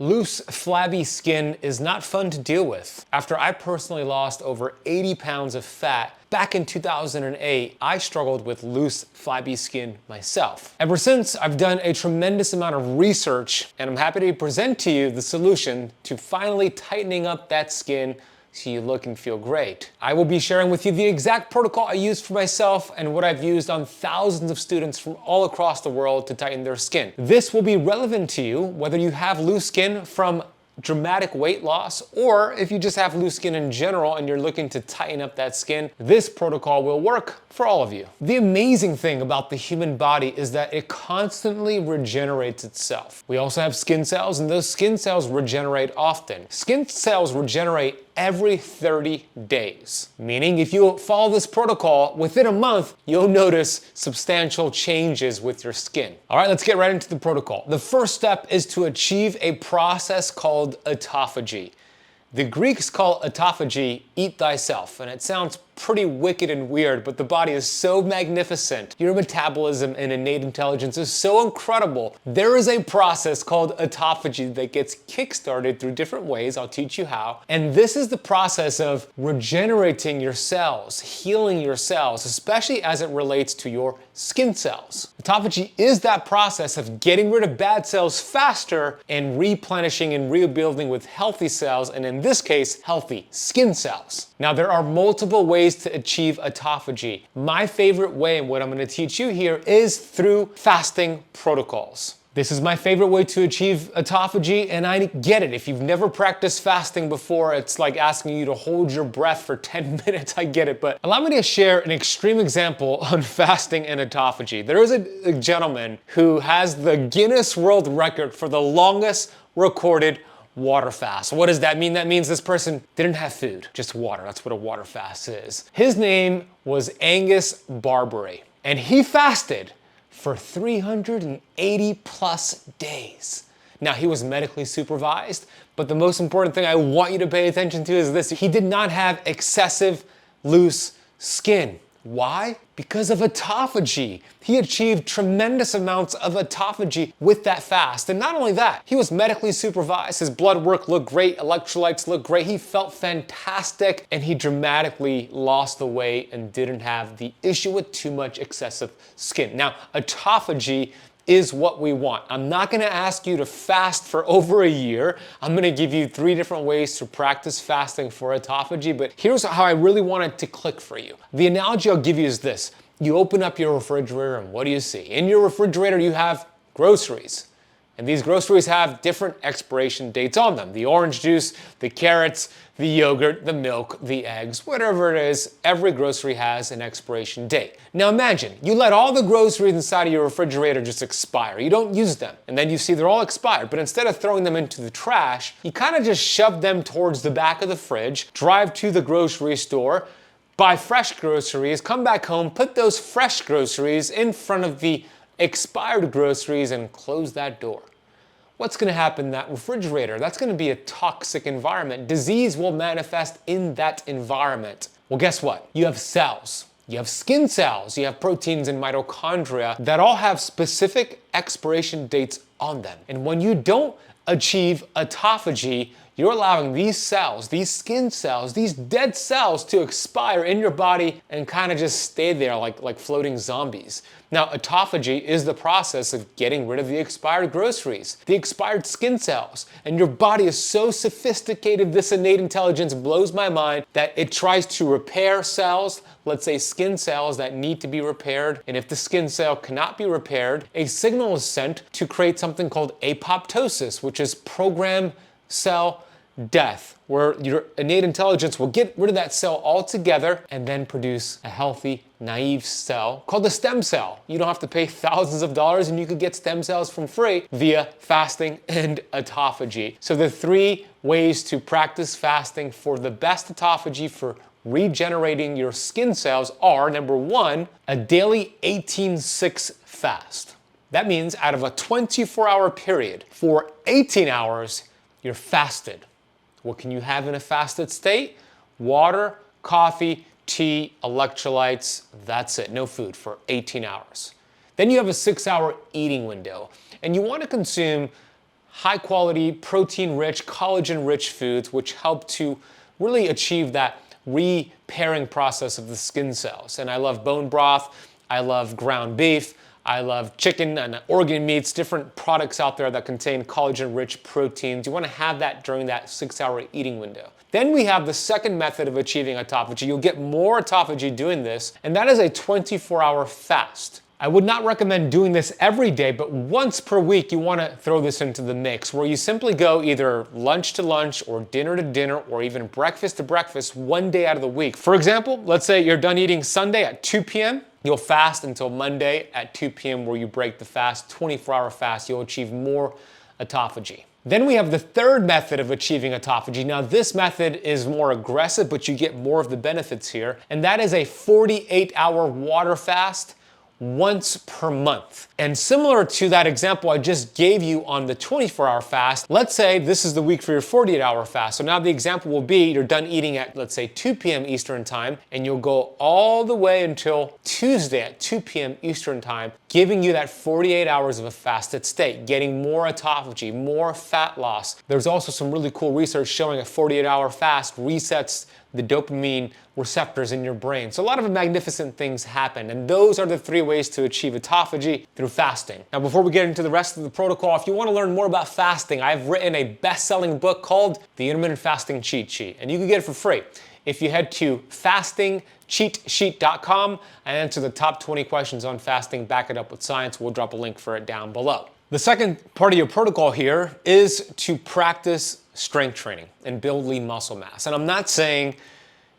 Loose, flabby skin is not fun to deal with. After I personally lost over 80 pounds of fat back in 2008, I struggled with loose, flabby skin myself. Ever since, I've done a tremendous amount of research, and I'm happy to present to you the solution to finally tightening up that skin so you look and feel great. I will be sharing with you the exact protocol I used for myself and what I've used on thousands of students from all across the world to tighten their skin. This will be relevant to you whether you have loose skin from dramatic weight loss, or if you just have loose skin in general and you're looking to tighten up that skin, this protocol will work for all of you. The amazing thing about the human body is that it constantly regenerates itself. We also have skin cells, and those skin cells regenerate often. Skin cells regenerate every 30 days, meaning if you follow this protocol, within a month, you'll notice substantial changes with your skin. All right, let's get right into the protocol. The first step is to achieve a process called autophagy. The Greeks call autophagy eat thyself, and it sounds pretty wicked and weird, but the body is so magnificent. Your metabolism and innate intelligence is so incredible. There is a process called autophagy that gets kickstarted through different ways. I'll teach you how. And this is the process of regenerating your cells, healing your cells, especially as it relates to your skin cells. Autophagy is that process of getting rid of bad cells faster and replenishing and rebuilding with healthy cells, and in this case, healthy skin cells. Now, there are multiple ways to achieve autophagy. My favorite way, and what I'm going to teach you here, is through fasting protocols. This is my favorite way to achieve autophagy, and I get it. If you've never practiced fasting before, it's like asking you to hold your breath for 10 minutes. I get it, but allow me to share an extreme example on fasting and autophagy. There is a gentleman who has the Guinness World Record for the longest recorded water fast. What does that mean? That means this person didn't have food, just water. That's what a water fast is. His name was Angus Barbary, and he fasted for 380 plus days. Now, he was medically supervised, but the most important thing I want you to pay attention to is this: he did not have excessive loose skin. Why? Because of autophagy. He achieved tremendous amounts of autophagy with that fast. And not only that, he was medically supervised. His blood work looked great, electrolytes looked great. He felt fantastic, and he dramatically lost the weight and didn't have the issue with too much excessive skin. Now, autophagy is what we want. I'm not gonna ask you to fast for over a year. I'm gonna give you 3 different ways to practice fasting for autophagy, but here's how I really want it to click for you. The analogy I'll give you is this. You open up your refrigerator, and what do you see? In your refrigerator, you have groceries. And these groceries have different expiration dates on them. The orange juice, the carrots, the yogurt, the milk, the eggs, whatever it is, every grocery has an expiration date. Now imagine, you let all the groceries inside of your refrigerator just expire. You don't use them. And then you see they're all expired, but instead of throwing them into the trash, you kind of just shove them towards the back of the fridge, drive to the grocery store, buy fresh groceries, come back home, put those fresh groceries in front of the expired groceries, and close that door. What's going to happen in that refrigerator? That's going to be a toxic environment. Disease will manifest in that environment. Well, guess what? You have cells. You have skin cells. You have proteins and mitochondria that all have specific expiration dates on them. And when you don't achieve autophagy, you're allowing these cells, these skin cells, these dead cells to expire in your body and kind of just stay there like floating zombies. Now, autophagy is the process of getting rid of the expired groceries, the expired skin cells, and your body is so sophisticated, this innate intelligence blows my mind, that it tries to repair cells, let's say skin cells that need to be repaired, and if the skin cell cannot be repaired, a signal is sent to create something called apoptosis, which is programmed cell death, where your innate intelligence will get rid of that cell altogether and then produce a healthy, naive cell called the stem cell. You don't have to pay thousands of dollars, and you could get stem cells from free via fasting and autophagy. So the 3 ways to practice fasting for the best autophagy for regenerating your skin cells are: number 1, a daily 18-6 fast. That means out of a 24-hour period, for 18 hours, you're fasted. What can you have in a fasted state? Water, coffee, tea, electrolytes, that's it. No food for 18 hours. Then you have a 6-hour eating window, and you want to consume high quality, protein rich, collagen rich foods, which help to really achieve that repairing process of the skin cells. And I love bone broth, I love ground beef, I love chicken and organ meats, different products out there that contain collagen-rich proteins. You want to have that during that 6-hour eating window. Then we have the second method of achieving autophagy. You'll get more autophagy doing this, and that is a 24-hour fast. I would not recommend doing this every day, but once per week you want to throw this into the mix, where you simply go either lunch to lunch or dinner to dinner or even breakfast to breakfast one day out of the week. For example, let's say you're done eating Sunday at 2 p.m. You'll fast until Monday at 2 p.m. where you break the fast, 24-hour fast. You'll achieve more autophagy. Then we have the third method of achieving autophagy. Now this method is more aggressive, but you get more of the benefits here, and that is a 48-hour water fast once per month. And similar to that example I just gave you on the 24-hour fast, let's say this is the week for your 48-hour fast. So now the example will be you're done eating at, let's say, 2 p.m. Eastern time, and you'll go all the way until Tuesday at 2 p.m. Eastern time, giving you that 48 hours of a fasted state, getting more autophagy, more fat loss. There's also some really cool research showing a 48-hour fast resets the dopamine receptors in your brain. So a lot of magnificent things happen, and those are the 3 ways to achieve autophagy through fasting. Now, before we get into the rest of the protocol, if you want to learn more about fasting, I've written a best-selling book called The Intermittent Fasting Cheat Sheet, and you can get it for free if you head to fastingcheatsheet.com and answer the top 20 questions on fasting, back it up with science. We'll drop a link for it down below. The second part of your protocol here is to practice strength training and build lean muscle mass. And I'm not saying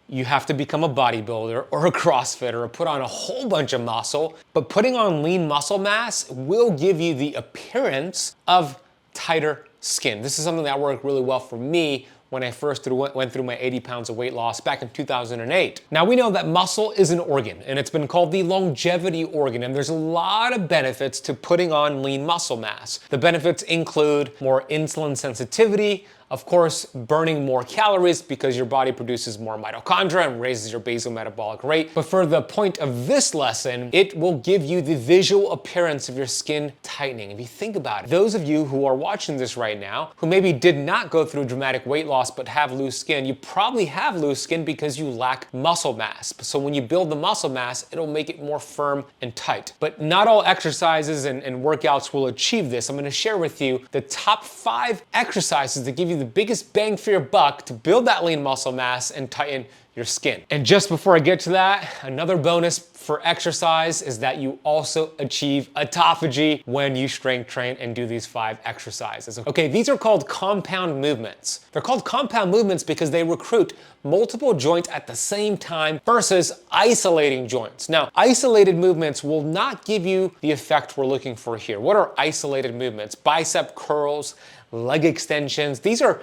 you have to become a bodybuilder or a CrossFitter or put on a whole bunch of muscle, but putting on lean muscle mass will give you the appearance of tighter skin. This is something that worked really well for me when I first went through my 80 pounds of weight loss back in 2008. Now we know that muscle is an organ, and it's been called the longevity organ, and there's a lot of benefits to putting on lean muscle mass. The benefits include more insulin sensitivity, of course, burning more calories because your body produces more mitochondria and raises your basal metabolic rate. But for the point of this lesson, it will give you the visual appearance of your skin tightening. If you think about it, those of you who are watching this right now, who maybe did not go through dramatic weight loss but have loose skin, you probably have loose skin because you lack muscle mass. So when you build the muscle mass, it'll make it more firm and tight. But not all exercises and workouts will achieve this. I'm gonna share with you the top 5 exercises that give you the biggest bang for your buck to build that lean muscle mass and tighten your skin. And just before I get to that, another bonus for exercise is that you also achieve autophagy when you strength train and do these 5 exercises. Okay, these are called compound movements. They're called compound movements because they recruit multiple joints at the same time versus isolating joints. Now, isolated movements will not give you the effect we're looking for here. What are isolated movements? Bicep curls, leg extensions. These are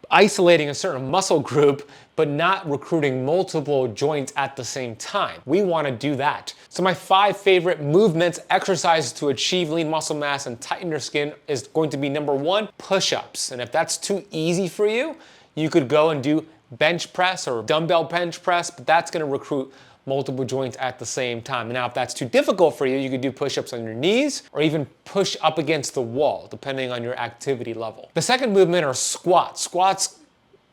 isolating a certain muscle group, but not recruiting multiple joints at the same time. We want to do that. So my 5 favorite movements, exercises to achieve lean muscle mass and tighten your skin is going to be number 1, push-ups. And if that's too easy for you, you could go and do bench press or dumbbell bench press, but that's going to recruit multiple joints at the same time. Now, if that's too difficult for you, you could do push-ups on your knees or even push up against the wall, depending on your activity level. The second movement are squats. Squats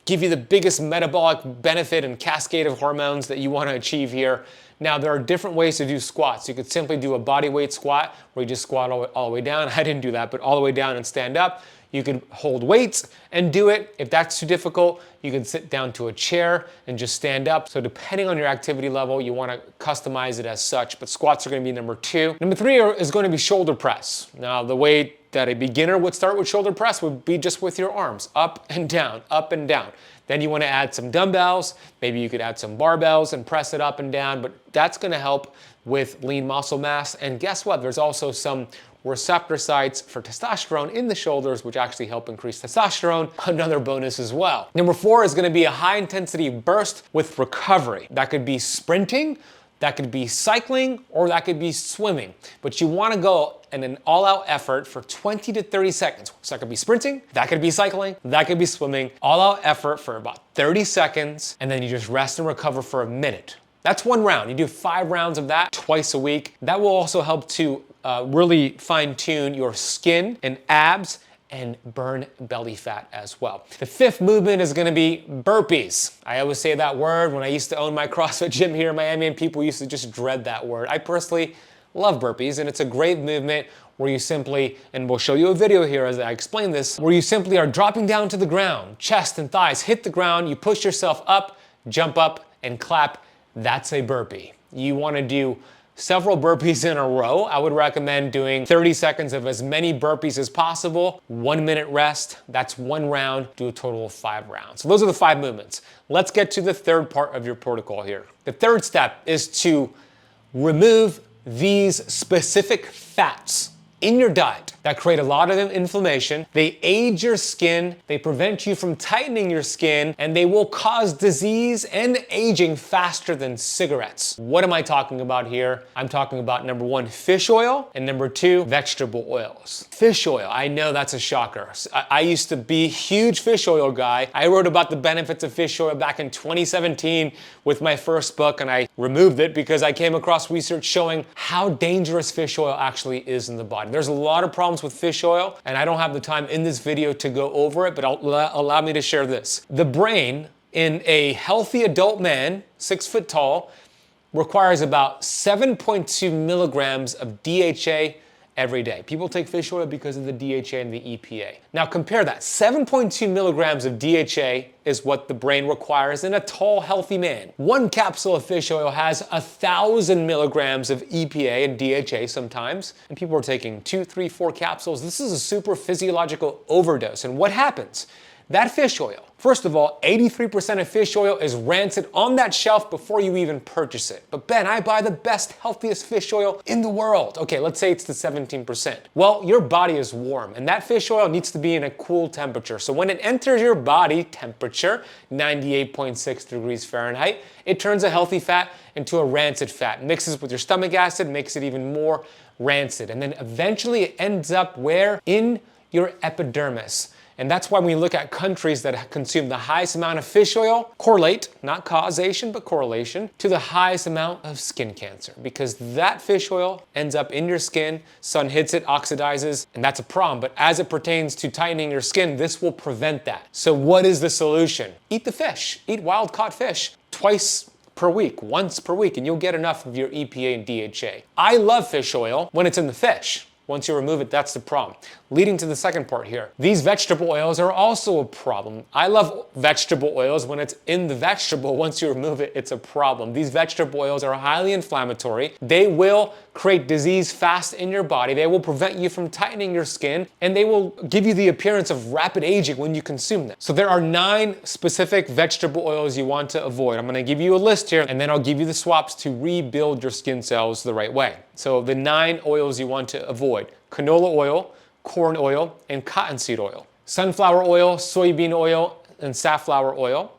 give you the biggest metabolic benefit and cascade of hormones that you want to achieve here. Now, there are different ways to do squats. You could simply do a body weight squat where you just squat all the way down. I didn't do that, but all the way down and stand up. You could hold weights and do it. If that's too difficult, you can sit down to a chair and just stand up. So depending on your activity level, you want to customize it as such, but squats are going to be number 2. Number 3 is going to be shoulder press. Now, the way that a beginner would start with shoulder press would be just with your arms, up and down, up and down. Then you want to add some dumbbells. Maybe you could add some barbells and press it up and down, but that's going to help with lean muscle mass. And guess what? There's also some receptor sites for testosterone in the shoulders, which actually help increase testosterone, another bonus as well. Number 4 is going to be a high intensity burst with recovery. That could be sprinting, that could be cycling, or that could be swimming. But you want to go in an all-out effort for 20 to 30 seconds. So that could be sprinting, that could be cycling, that could be swimming. All-out effort for about 30 seconds, and then you just rest and recover for a minute. That's 1 round. You do 5 rounds of that twice a week. That will also help to really fine-tune your skin and abs and burn belly fat as well. The fifth movement is gonna be burpees. I always say that word when I used to own my CrossFit gym here in Miami, and people used to just dread that word. I personally love burpees, and it's a great movement where you simply, and we'll show you a video here as I explain this, where you simply are dropping down to the ground, chest and thighs hit the ground, you push yourself up, jump up, and clap. That's a burpee. You wanna do several burpees in a row. I would recommend doing 30 seconds of as many burpees as possible, 1 minute rest. That's one round, do a total of 5 rounds. So those are the 5 movements. Let's get to the third part of your protocol here. The third step is to remove these specific fats in your diet that create a lot of inflammation. They age your skin, they prevent you from tightening your skin, and they will cause disease and aging faster than cigarettes. What am I talking about here? I'm talking about number 1, fish oil, and number 2, vegetable oils. Fish oil, I know that's a shocker. I used to be a huge fish oil guy. I wrote about the benefits of fish oil back in 2017 with my first book, and I removed it because I came across research showing how dangerous fish oil actually is in the body. There's a lot of problems with fish oil, and I don't have the time in this video to go over it, but allow me to share this. The brain in a healthy adult man, 6 foot tall, requires about 7.2 milligrams of DHA every day. People take fish oil because of the DHA and the EPA. Now compare that. 7.2 milligrams of DHA is what the brain requires in a tall, healthy man. 1 capsule of fish oil has 1,000 milligrams of EPA and DHA sometimes, and people are taking 2, 3, 4 capsules. This is a super physiological overdose. And what happens? That fish oil, first of all, 83% of fish oil is rancid on that shelf before you even purchase it. But Ben, I buy the best, healthiest fish oil in the world. Okay, let's say it's the 17%. Well, your body is warm, and that fish oil needs to be in a cool temperature. So when it enters your body temperature, 98.6 degrees Fahrenheit, it turns a healthy fat into a rancid fat, mixes with your stomach acid, makes it even more rancid. And then eventually it ends up where? In your epidermis. And that's why when we look at countries that consume the highest amount of fish oil, correlate, not causation, but correlation, to the highest amount of skin cancer. Because that fish oil ends up in your skin, sun hits it, oxidizes, and that's a problem. But as it pertains to tightening your skin, this will prevent that. So what is the solution? Eat the fish. Eat wild caught fish twice per week, once per week, and you'll get enough of your EPA and DHA. I love fish oil when it's in the fish. Once you remove it, that's the problem. Leading to the second part here. These vegetable oils are also a problem. I love vegetable oils when it's in the vegetable. Once you remove it, it's a problem. These vegetable oils are highly inflammatory. They will create disease fast in your body. They will prevent you from tightening your skin, and they will give you the appearance of rapid aging when you consume them. So there are 9 specific vegetable oils you want to avoid. I'm gonna give you a list here, and then I'll give you the swaps to rebuild your skin cells the right way. So the 9 oils you want to avoid: canola oil, corn oil, and cottonseed oil, sunflower oil, soybean oil, and safflower oil,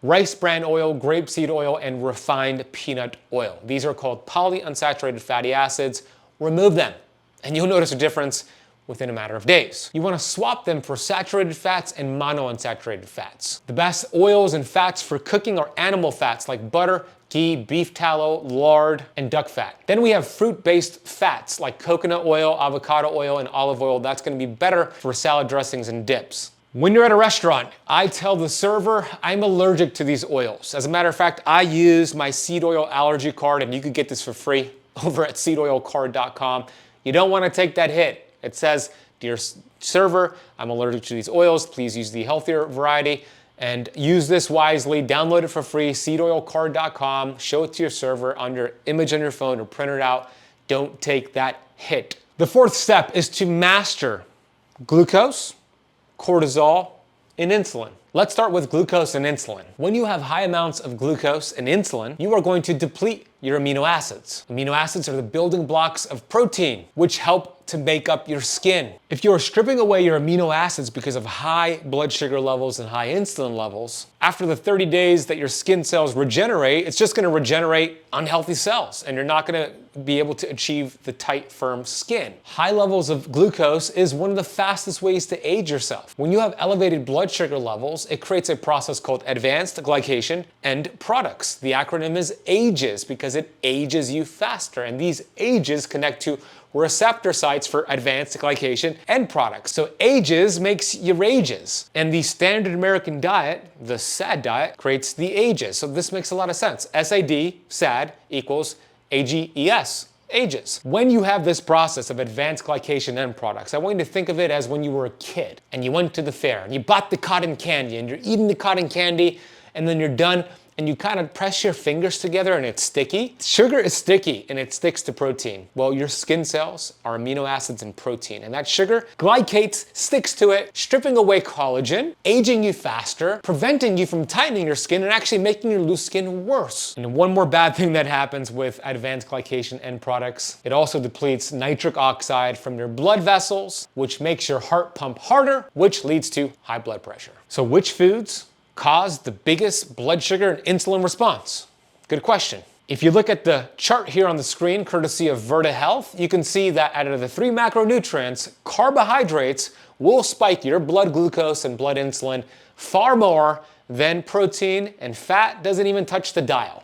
rice bran oil, grapeseed oil, and refined peanut oil. These are called polyunsaturated fatty acids. Remove them, and you'll notice a difference within a matter of days. You want to swap them for saturated fats and monounsaturated fats. The best oils and fats for cooking are animal fats like butter, ghee, beef tallow, lard, and duck fat. Then we have fruit-based fats like coconut oil, avocado oil, and olive oil. That's gonna be better for salad dressings and dips. When you're at a restaurant, I tell the server I'm allergic to these oils. As a matter of fact, I use my seed oil allergy card, and you could get this for free over at 𝙎𝙐𝘽𝙎𝘾.com. You don't wanna take that hit. It says, "Dear server, I'm allergic to these oils. Please use the healthier variety." And use this wisely. Download it for free, 𝙎𝙬𝘽𝙎𝘾.com. Show it to your server on your image on your phone or print it out. Don't take that hit. The fourth step is to master glucose, cortisol, and insulin. Let's start with glucose and insulin. When you have high amounts of glucose and insulin, you are going to deplete your amino acids. Amino acids are the building blocks of protein, which help to make up your skin. If you are stripping away your amino acids because of high blood sugar levels and high insulin levels, after the 30 days that your skin cells regenerate, it's just gonna regenerate unhealthy cells, and you're not gonna be able to achieve the tight, firm skin. High levels of glucose is one of the fastest ways to age yourself. When you have elevated blood sugar levels, it creates a process called advanced glycation end products. The acronym is AGEs because it ages you faster, and these AGEs connect to receptor sites for advanced glycation end products. So ages makes your ages. And the standard American diet, the SAD diet, creates the ages. So this makes a lot of sense. SAD, SAD, equals AGES. Ages. When you have this process of advanced glycation end products, I want you to think of it as when you were a kid and you went to the fair and you bought the cotton candy and you're eating the cotton candy and then you're done and you kind of press your fingers together and it's sticky. Sugar is sticky and it sticks to protein. Well, your skin cells are amino acids and protein, and that sugar glycates, sticks to it, stripping away collagen, aging you faster, preventing you from tightening your skin and actually making your loose skin worse. And one more bad thing that happens with advanced glycation end products, it also depletes nitric oxide from your blood vessels, which makes your heart pump harder, which leads to high blood pressure. So which foods cause the biggest blood sugar and insulin response? Good question. If you look at the chart here on the screen, courtesy of Virta Health, you can see that out of the 3 macronutrients, carbohydrates will spike your blood glucose and blood insulin far more than protein, and fat doesn't even touch the dial.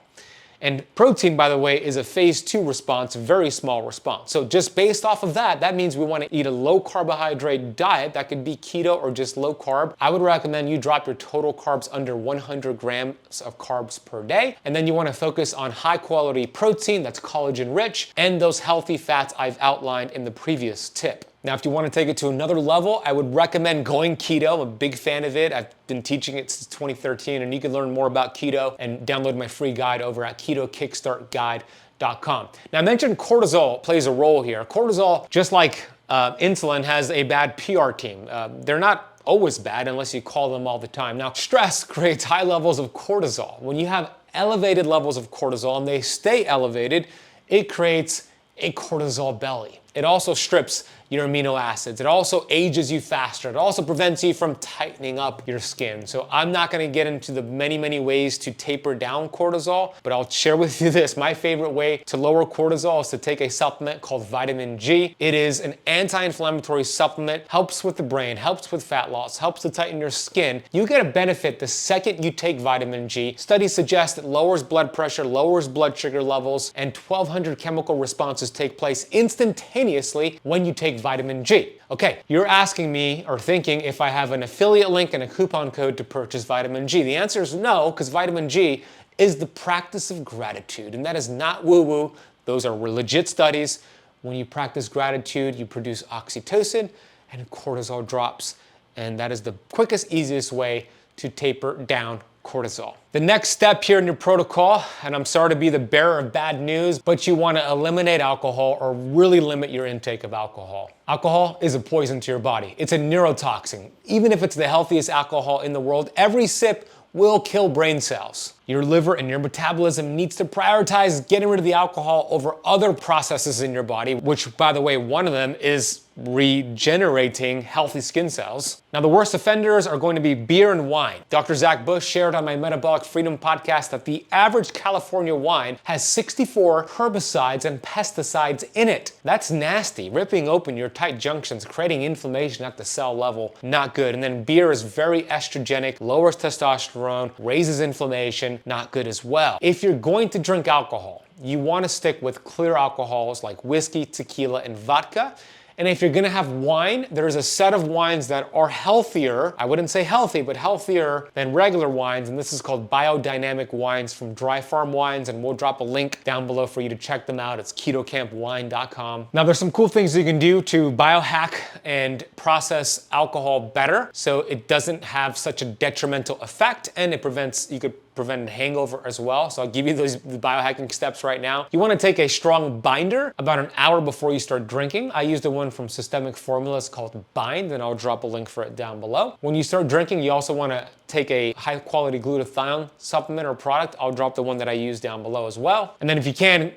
And protein, by the way, is a phase 2 response, very small response. So just based off of that, that means we want to eat a low carbohydrate diet. That could be keto or just low carb. I would recommend you drop your total carbs under 100 grams of carbs per day. And then you want to focus on high quality protein that's collagen rich and those healthy fats I've outlined in the previous tip. Now, if you want to take it to another level, I would recommend going keto. I'm a big fan of it. I've been teaching it since 2013, and you can learn more about keto and download my free guide over at ketokickstartguide.com. Now, I mentioned cortisol plays a role here. Cortisol, just like insulin, has a bad PR team. They're not always bad unless you call them all the time. Now, stress creates high levels of cortisol. When you have elevated levels of cortisol and they stay elevated, it creates a cortisol belly. It also strips your amino acids. It also ages you faster. It also prevents you from tightening up your skin. So I'm not gonna get into the many ways to taper down cortisol, but I'll share with you this. My favorite way to lower cortisol is to take a supplement called vitamin G. It is an anti-inflammatory supplement, helps with the brain, helps with fat loss, helps to tighten your skin. You get a benefit the second you take vitamin G. Studies suggest it lowers blood pressure, lowers blood sugar levels, and 1,200 chemical responses take place instantaneously when you take vitamin G. Okay, you're asking me or thinking if I have an affiliate link and a coupon code to purchase vitamin G. The answer is no, because vitamin G is the practice of gratitude, and that is not woo-woo. Those are legit studies. When you practice gratitude, you produce oxytocin and cortisol drops, and that is the quickest, easiest way to taper down cortisol. The next step here in your protocol, and I'm sorry to be the bearer of bad news, but you want to eliminate alcohol or really limit your intake of alcohol. Alcohol is a poison to your body. It's a neurotoxin. Even if it's the healthiest alcohol in the world, every sip will kill brain cells. Your liver and your metabolism needs to prioritize getting rid of the alcohol over other processes in your body, which, by the way, one of them is regenerating healthy skin cells. Now, the worst offenders are going to be beer and wine. Dr. Zach Bush shared on my Metabolic Freedom podcast that the average California wine has 64 herbicides and pesticides in it. That's nasty, ripping open your tight junctions, creating inflammation at the cell level. Not good. And then beer is very estrogenic, lowers testosterone, raises inflammation, not good as well. If you're going to drink alcohol, you want to stick with clear alcohols like whiskey, tequila, and vodka. And if you're gonna have wine, there's a set of wines that are healthier. I wouldn't say healthy, but healthier than regular wines. And this is called biodynamic wines from Dry Farm Wines. And we'll drop a link down below for you to check them out. It's ketocampwine.com. Now, there's some cool things you can do to biohack and process alcohol better so it doesn't have such a detrimental effect, and it prevents, you could prevent a hangover as well. So I'll give you the biohacking steps right now. You want to take a strong binder about an hour before you start drinking. I use the one from Systemic Formulas called Bind, and I'll drop a link for it down below. When you start drinking, you also want to take a high quality glutathione supplement or product. I'll drop the one that I use down below as well. And then if you can,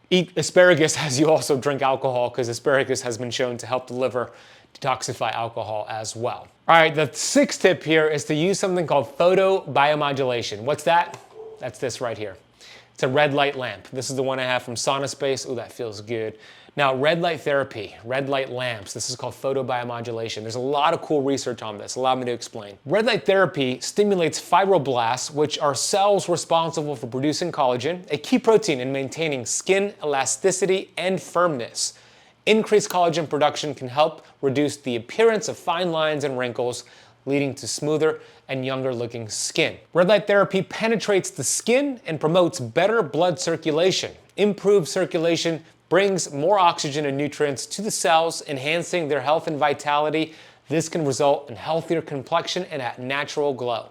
eat asparagus as you also drink alcohol, because asparagus has been shown to help the liver detoxify alcohol as well. All right, the sixth tip here is to use something called photobiomodulation. What's that? That's this right here. It's a red light lamp. This is the one I have from SaunaSpace. Ooh, that feels good. Now, red light therapy, red light lamps, this is called photobiomodulation. There's a lot of cool research on this. Allow me to explain. Red light therapy stimulates fibroblasts, which are cells responsible for producing collagen, a key protein in maintaining skin elasticity and firmness. Increased collagen production can help reduce the appearance of fine lines and wrinkles, leading to smoother and younger looking skin. Red light therapy penetrates the skin and promotes better blood circulation. Improved circulation brings more oxygen and nutrients to the cells, enhancing their health and vitality. This can result in healthier complexion and a natural glow.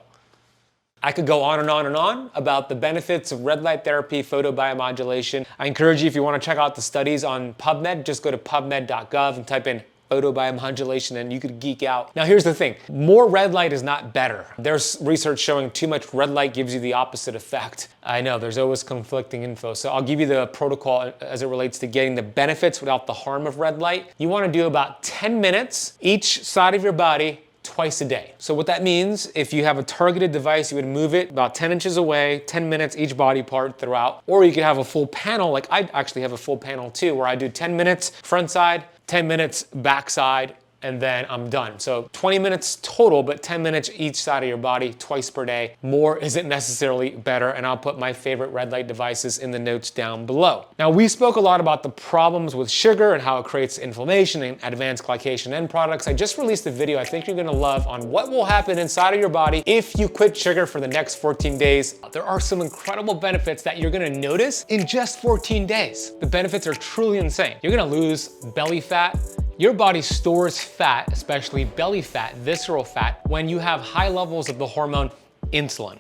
I could go on and on and on about the benefits of red light therapy, photobiomodulation. I encourage you, if you want to check out the studies on PubMed, just go to pubmed.gov and type in photobiomodulation and you could geek out. Now here's the thing, more red light is not better. There's research showing too much red light gives you the opposite effect. I know, there's always conflicting info, so I'll give you the protocol as it relates to getting the benefits without the harm of red light. You want to do about 10 minutes each side of your body twice a day. So what that means, if you have a targeted device, you would move it about 10 inches away, 10 minutes each body part throughout, or you could have a full panel, like I actually have a full panel too, where I do 10 minutes front side, 10 minutes back side, and then I'm done. So 20 minutes total, but 10 minutes each side of your body twice per day. More isn't necessarily better, and I'll put my favorite red light devices in the notes down below. Now, we spoke a lot about the problems with sugar and how it creates inflammation and advanced glycation end products. I just released a video I think you're gonna love on what will happen inside of your body if you quit sugar for the next 14 days. There are some incredible benefits that you're gonna notice in just 14 days. The benefits are truly insane. You're gonna lose belly fat. Your body stores fat, especially belly fat, visceral fat, when you have high levels of the hormone insulin.